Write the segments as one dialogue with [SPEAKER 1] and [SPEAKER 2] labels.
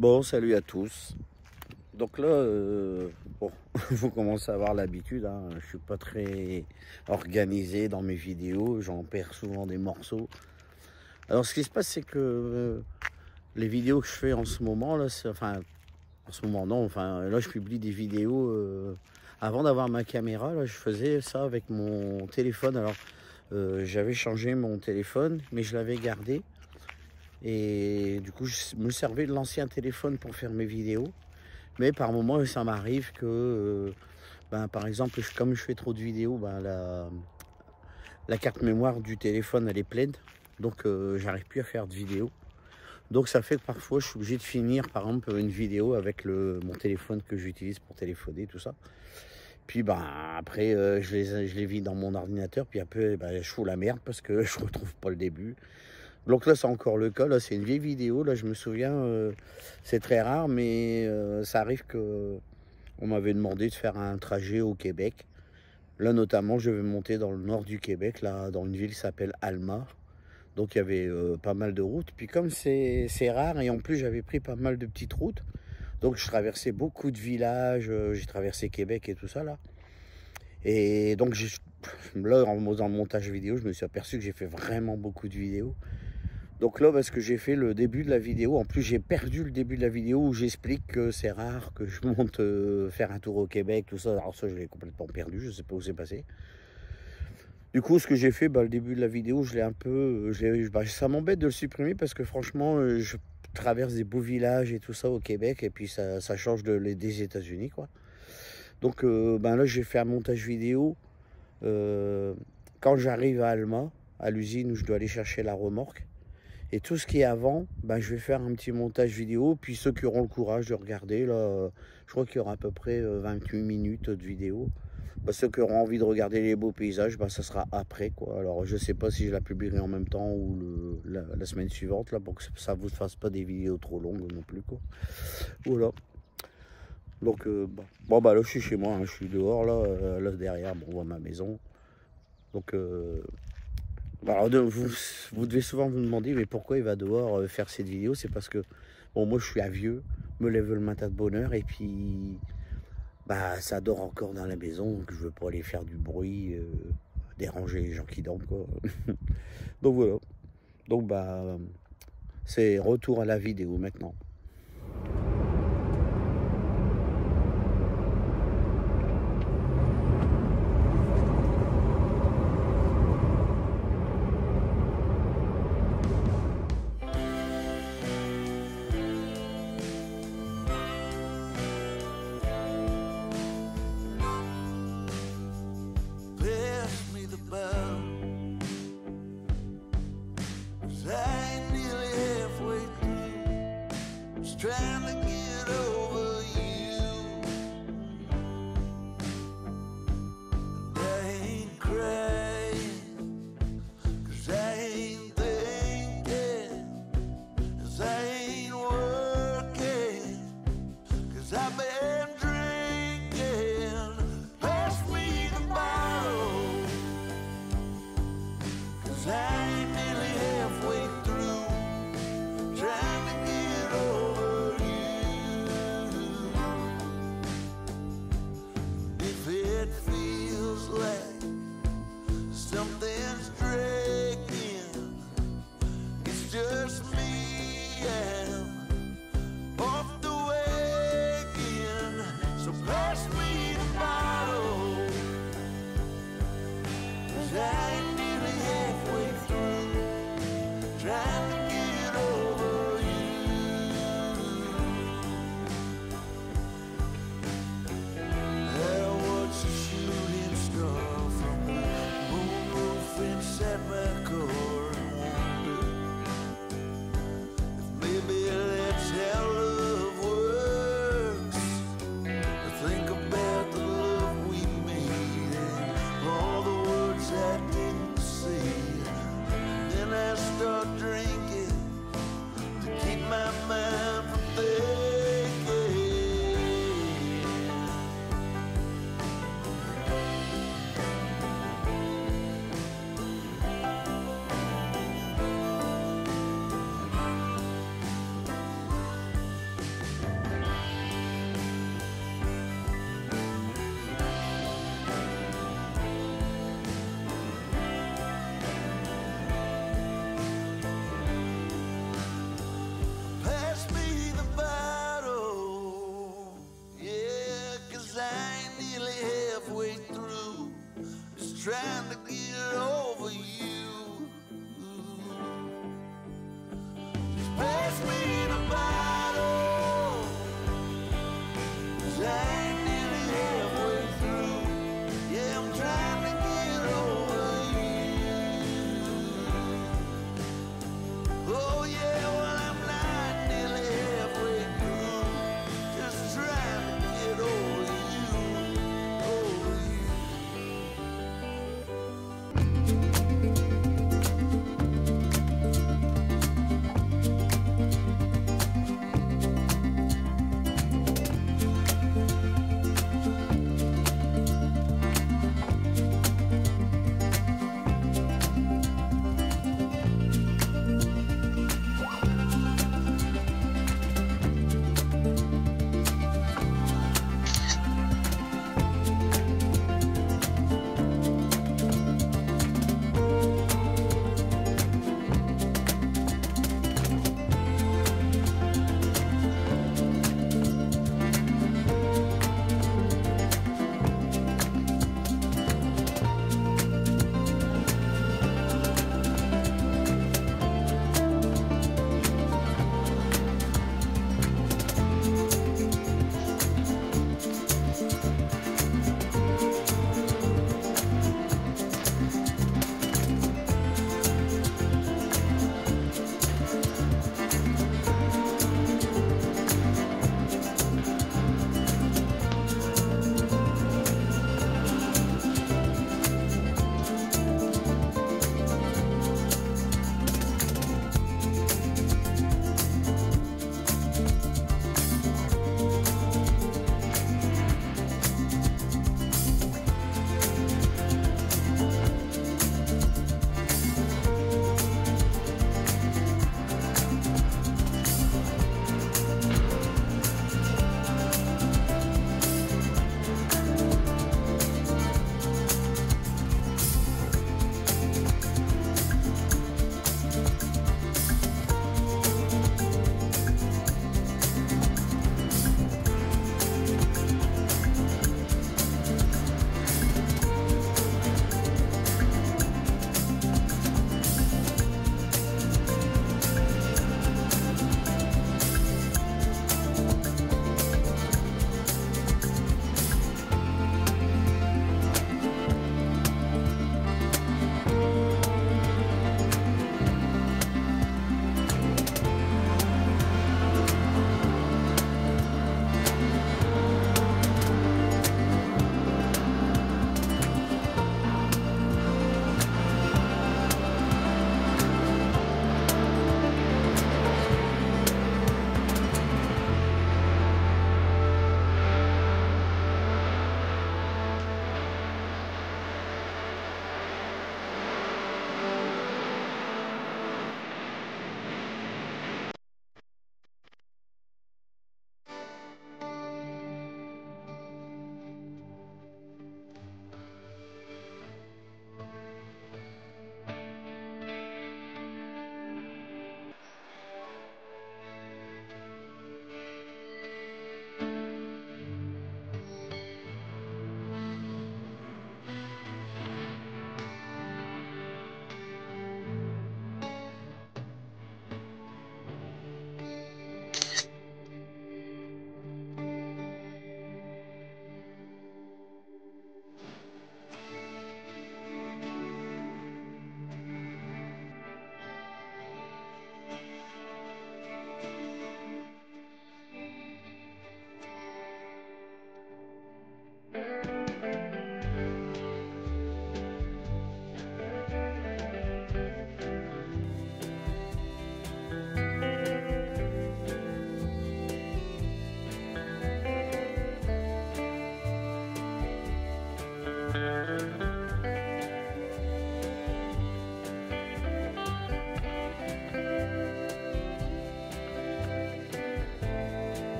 [SPEAKER 1] Bon, salut à tous. Donc là, bon, vous commencez à avoir l'habitude, hein, je suis pas très organisé dans mes vidéos, j'en perds souvent des morceaux. Alors ce qui se passe, c'est que les vidéos que je fais en ce moment, là, enfin, en ce moment non, enfin, là je publie des vidéos, avant d'avoir ma caméra, là je faisais ça avec mon téléphone. Alors j'avais changé mon téléphone, mais je l'avais gardé. Et du coup, je me servais de l'ancien téléphone pour faire mes vidéos. Mais par moments, ça m'arrive que, par exemple, comme je fais trop de vidéos, la carte mémoire du téléphone, elle est pleine. Donc, j'arrive plus à faire de vidéos. Donc, ça fait que parfois, je suis obligé de finir, par exemple, une vidéo avec mon téléphone que j'utilise pour téléphoner, tout ça. Puis, après, je les vis dans mon ordinateur. Puis après, je fous la merde parce que je retrouve pas le début. Donc là, c'est encore le cas. Là, c'est une vieille vidéo. Là, je me souviens, c'est très rare, mais ça arrive que on m'avait demandé de faire un trajet au Québec. Là, notamment, je vais monter dans le nord du Québec, là, dans une ville qui s'appelle Alma. Donc, il y avait pas mal de routes. Puis comme c'est rare, et en plus, j'avais pris pas mal de petites routes. Donc, je traversais beaucoup de villages. J'ai traversé Québec et tout ça, là. Et donc, là, dans le montage vidéo, je me suis aperçu que j'ai fait vraiment beaucoup de vidéos. Donc là, parce que j'ai fait le début de la vidéo, en plus j'ai perdu le début de la vidéo où j'explique que c'est rare que je monte faire un tour au Québec, tout ça. Alors ça, je l'ai complètement perdu, je ne sais pas où c'est passé. Du coup, ce que j'ai fait, le début de la vidéo, je l'ai un peu... ça m'embête de le supprimer parce que franchement, je traverse des beaux villages et tout ça au Québec et puis ça change des États-Unis, quoi. Donc là, j'ai fait un montage vidéo quand j'arrive à Alma, à l'usine où je dois aller chercher la remorque. Et tout ce qui est avant, je vais faire un petit montage vidéo. Puis ceux qui auront le courage de regarder, là, je crois qu'il y aura à peu près 28 minutes de vidéo. Ceux qui auront envie de regarder les beaux paysages, ça sera après, quoi. Alors je sais pas si je la publierai en même temps ou la semaine suivante, là, pour que ça vous fasse pas des vidéos trop longues non plus, quoi. Voilà. Donc là je suis chez moi, hein, je suis dehors, là derrière, on voit ma maison. Donc alors, vous devez souvent vous demander mais pourquoi il va dehors faire cette vidéo. C'est parce que bon, moi je suis un vieux, me lève le matin de bonne heure et puis ça dort encore dans la maison, donc je veux pas aller faire du bruit, déranger les gens qui dorment, quoi. Donc voilà. Donc c'est retour à la vidéo maintenant.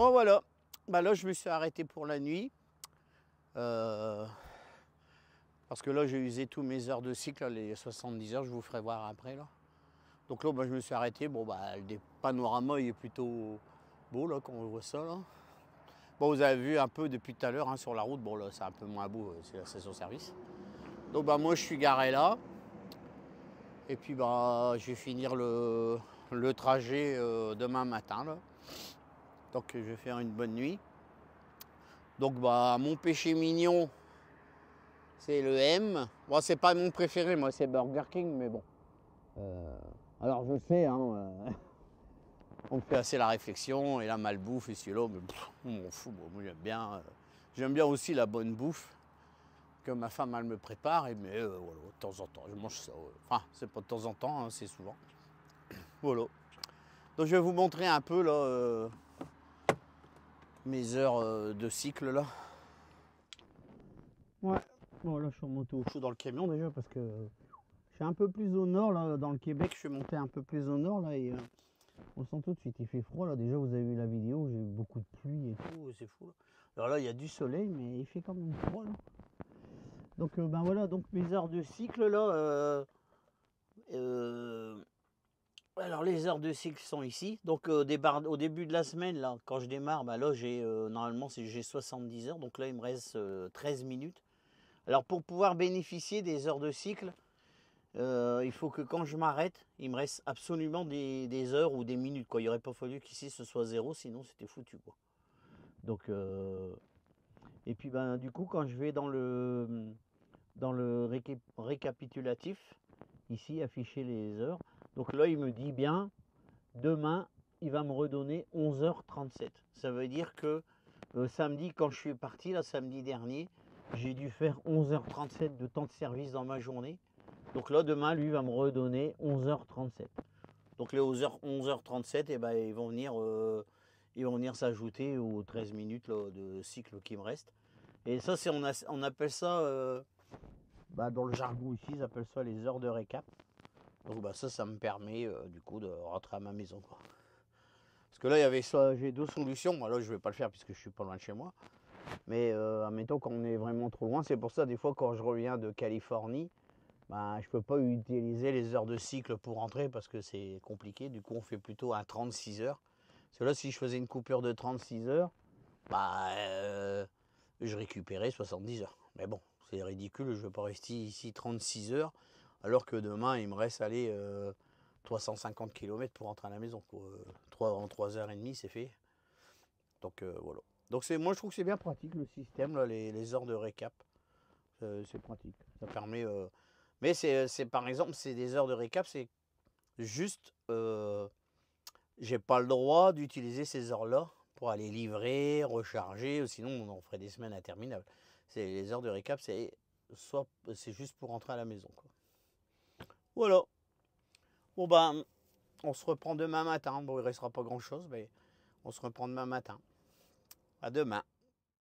[SPEAKER 1] Bon voilà, bah là je me suis arrêté pour la nuit. Parce que là j'ai usé tous mes heures de cycle, là, les 70 heures, je vous ferai voir après là. Donc là bah, je me suis arrêté, bon bah le panorama il est plutôt beau là quand on voit ça là. Bon vous avez vu un peu depuis tout à l'heure hein, sur la route, bon là c'est un peu moins beau, c'est la station-service. Donc bah moi je suis garé là. Et puis bah je vais finir le trajet demain matin là. Donc je vais faire une bonne nuit. Donc bah mon péché mignon, c'est le M. Bon c'est pas mon préféré, moi c'est Burger King, mais bon. Alors je sais, hein, on me fait assez la réflexion, et la malbouffe et celui-là, mais on m'en fout, moi j'aime bien. J'aime bien aussi la bonne bouffe que ma femme elle me prépare, mais voilà, de temps en temps, je mange ça. Enfin, c'est pas de temps en temps, hein, c'est souvent. Voilà. Donc je vais vous montrer un peu là mes heures de cycle là. Ouais, bon là je suis remonté au chaud dans le camion déjà parce que je suis un peu plus au nord là, dans le Québec, je suis monté un peu plus au nord là et on sent tout de suite, il fait froid là, déjà vous avez vu la vidéo, j'ai eu beaucoup de pluie et tout, c'est fou là. Alors là il y a du soleil mais il fait quand même froid là. Donc ben voilà, donc mes heures de cycle là, alors les heures de cycle sont ici. Donc au début de la semaine, là, quand je démarre, bah, là j'ai normalement j'ai 70 heures. Donc là il me reste 13 minutes. Alors pour pouvoir bénéficier des heures de cycle, il faut que quand je m'arrête, il me reste absolument des heures ou des minutes, quoi. Il n'aurait pas fallu qu'ici ce soit zéro, sinon c'était foutu, quoi. Donc et puis ben du coup quand je vais dans le récapitulatif, ici afficher les heures. Donc là il me dit bien demain, il va me redonner 11h37. Ça veut dire que samedi, quand je suis parti, là, samedi dernier, j'ai dû faire 11h37 de temps de service dans ma journée. Donc là, demain, lui va me redonner 11h37. Donc les 11h37, eh ben, ils vont venir s'ajouter aux 13 minutes là, de cycle qui me reste. Et ça, on appelle ça, dans le jargon ici, ils appellent ça les heures de récap. Donc bah, ça me permet du coup de rentrer à ma maison, quoi. Parce que là, il y avait ça, j'ai deux solutions. Moi, là, je vais pas le faire puisque je suis pas loin de chez moi. Mais admettons qu'on est vraiment trop loin. C'est pour ça, des fois, quand je reviens de Californie, je peux pas utiliser les heures de cycle pour rentrer parce que c'est compliqué. Du coup, on fait plutôt un 36 heures. Parce que là, si je faisais une coupure de 36 heures, je récupérais 70 heures. Mais bon, c'est ridicule. Je vais pas rester ici 36 heures alors que demain, il me reste aller 350 km pour rentrer à la maison. En 3h30, c'est fait. Donc voilà. Donc moi je trouve que c'est bien pratique le système, là, les heures de récap. C'est pratique. Ça permet. Mais c'est par exemple, c'est des heures de récap, c'est juste. J'ai pas le droit d'utiliser ces heures-là pour aller livrer, recharger, sinon on en ferait des semaines interminables. Les heures de récap, c'est juste pour rentrer à la maison, quoi. Voilà. Bon ben, on se reprend demain matin. Bon, il ne restera pas grand-chose, mais on se reprend demain matin. À demain.